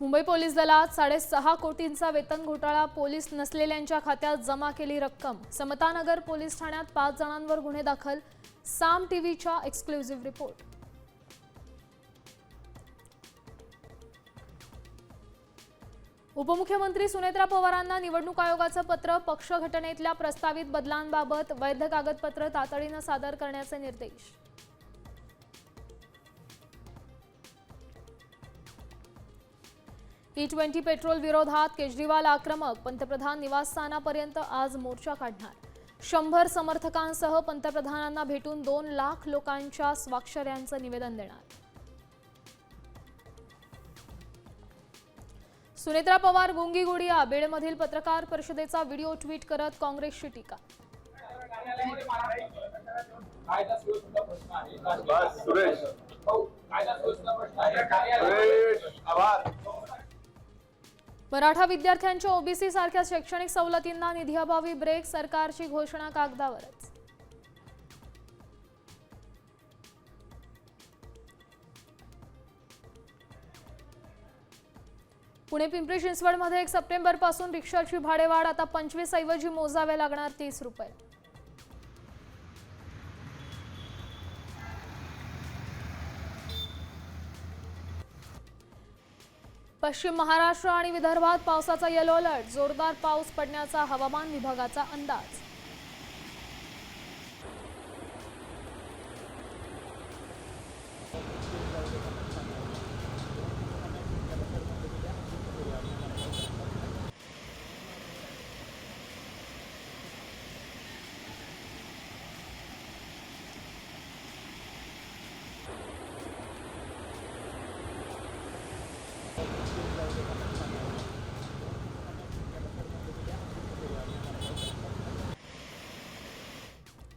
Mumbai police दलात 6.5 कोटींचा वेतन घोटाळा, पोलीस नसलेल्यांच्या खात्यात जमा केली रक्कम। समतानगर पोलीस ठाण्यात 5 जणांवर गुन्हे दाखल। साम टीव्हीचा एक्सक्लुझिव्ह रिपोर्ट। उपमुख्यमंत्री सुनेत्रा पवारांना निवडणूक आयोगाचं पत्र, पक्ष घटनेतल्या प्रस्तावित बदलांबाबत वैध कागदपत्र तातडीने सादर करण्याचे निर्देश। E20 पेट्रोल विरोधात केजरीवाल आक्रमक, पंतप्रधान निवासस्थानापर्यंत आज मोर्चा काढणार। 100 समर्थकांसह पंतप्रधानांना भेटून 2 लाख लोकांच्या स्वाक्षऱ्यांचं निवेदन देणार। सुनेत्रा पवार गुंगी गुडिया, बीडमधील पत्रकार परिषदेचा व्हिडिओ ट्विट करत काँग्रेसची टीका। मराठा विद्यार्थ्यांच्या ओबीसी सारख्या शैक्षणिक सवलतींना निधीअभावी ब्रेक, सरकारची घोषणा कागदावरच। पुणे पिंपरी चिंचवडमध्ये 1 सप्टेंबरपासून रिक्षाची भाडेवाढ, आता 25 ऐवजी मोजावे लागणार 30 रुपये। पश्चिम महाराष्ट्र आणि विदर्भात पावसाचा येलो अलर्ट, जोरदार पाऊस पडण्याचा हवामान विभागाचा अंदाज।